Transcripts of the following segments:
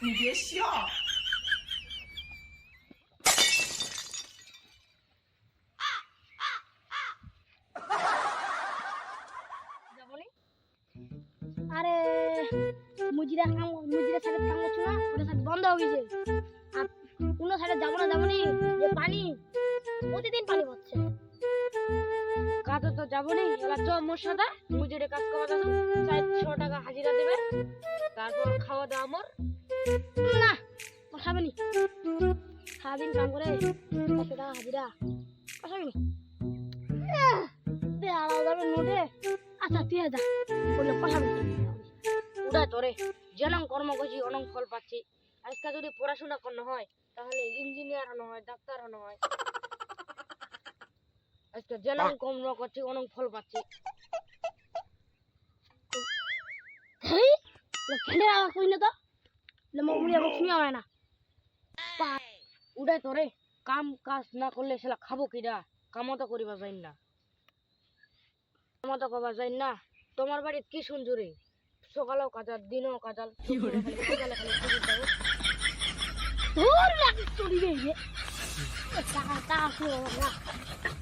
你别笑。আরে মুজিরা সাইডে কাম করছো না, ওটা সাইড বন্ধ হয়ে গেছে। আর অন্য সাইডে যাবো নি, যে পানি প্রতিদিন পানি পড়ছে। কাজে তো যাবো নি, এবার চ মোর সাথে মুজিরে কাজ করা যাবো। 400 টাকা হাজিরা দেবে, তারপর খাওয়া দাওয়া আমার। না খাবে নি, সারাদিন কাম করে 100 টাকা হাজিরা খাবে নি। আলাদা নোটে আচ্ছা 3000 বললে খাবে নি। উড়া তোরে যেরকম কর্ম করছি অনেক ফল পাচ্ছি। আজকে যদি পড়াশোনা করতে হয় তাহলে ইঞ্জিনিয়ার হনো হয়, ডাক্তার হনো হয়। আজকে যেরকম কর্ম করছি অনেক ফল পাচ্ছি। হেই খেলে আওয়াজ কইলে তো মুড়ি আবার শুনিয়া হয় না। উড়া তোরে কাম কাজ না করলে সেটা খাবো কিরা? কামও তো করিবা যাই না, কামও তো করবা যাই না। তোমার বাড়িতে কি সুন্দরী, সকালেও কাজাল দিনেও কাজাল, সকালে খালি খুঁজে যাবো। ধুর লাগে চলিবে যে টাকা শুরু না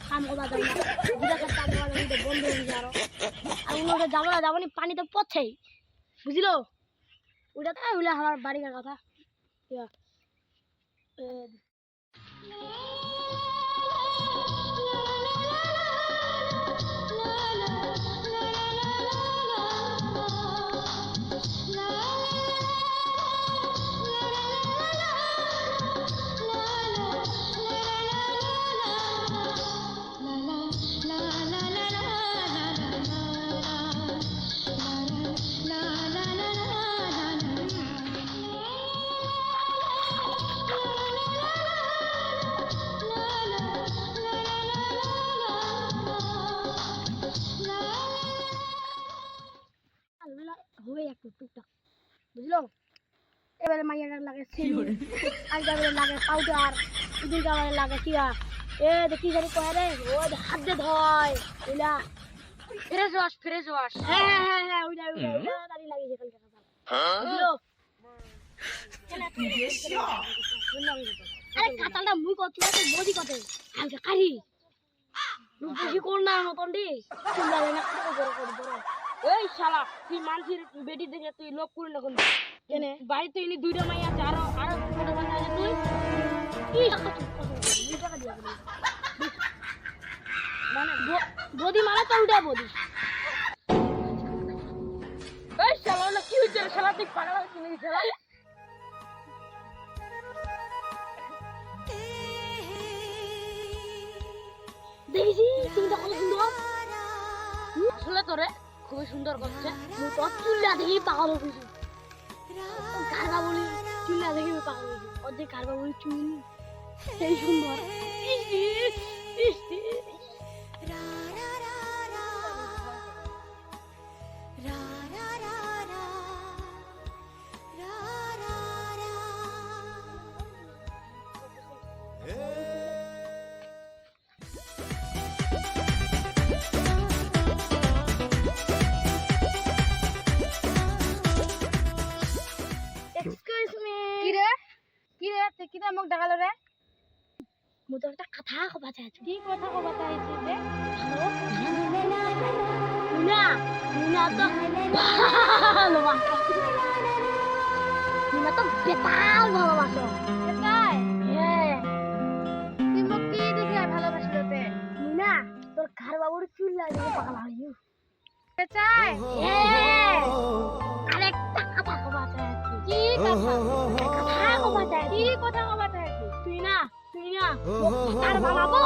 কাম করবা যাই না, বিরাট কাম করবা যাই বন্ধ হয়ে যায়। আর উন্নতে যাবো নি, পানি তো পড়ছেই বুঝলো। ওইটা তো ওইলা আমার বাড়ির কথা। হবে একটু টুকটাক বুঝলো। এবারে মাইয়াটার লাগে সিঁদুর, আজকাল লাগে পাউডার, দুই গাবারে লাগে কিয়া এ দেখি জানি কয় রে ওই হাত দিয়ে ধয় ওইলা ফ্রেশ ওয়াশ। হ্যাঁ ওইটা দাঁড়ি লাগে যেখানকার বুঝলো।你别笑。আরে কাতালটা মুই করছি না তো বদি কত হালকা কারি বেশি কর না নতুন দি চুলা না বড় এই শালা তুই মানুষের বেডি দেখে তুই লোভ করি না কোন কেনে বাড়িতে এনে দুইটা মাই আছে, আরো ছোট মাই আছে। তুই কি টাকা দিয়া মানে বদি মানে তো উঠা বদি। এই শালা না কি হইছে রে শালা, তুই পাগল হইছিস নাকি শালা? দেখিছি তুমি তো কত সুন্দর। আসলে তোরে খুবই সুন্দর করছে। মুই তো চুল্লা দেখি পাগল হইছি, কারবা বলি চুল্লা দেখি পাগল হইছি। অর্ধেক কারবা বলি চুল সেই সুন্দর। এক্সকিউজ মি কি রে তুই কি আমাকে ডাকালো রে? মুই তো একটা কথা কবা চাইছি। কি কথা কবা চাইছিস রে? মুনা তো ভালোবাসো, মুনা তো বেতাল ভালোবাসো। তাই হ্যাঁ তুই মোক কি দেখে ভালোবাসলো তে? মুনা তোর ঘর বাবুর চুল লাগিয়ে পাগল হইও। চাই আরেকটা কথা কবা চাইছি। কি কথা? কথা কবা চাইছি। কি কথা কবা চাইছিস? তুই না তার বানাবো।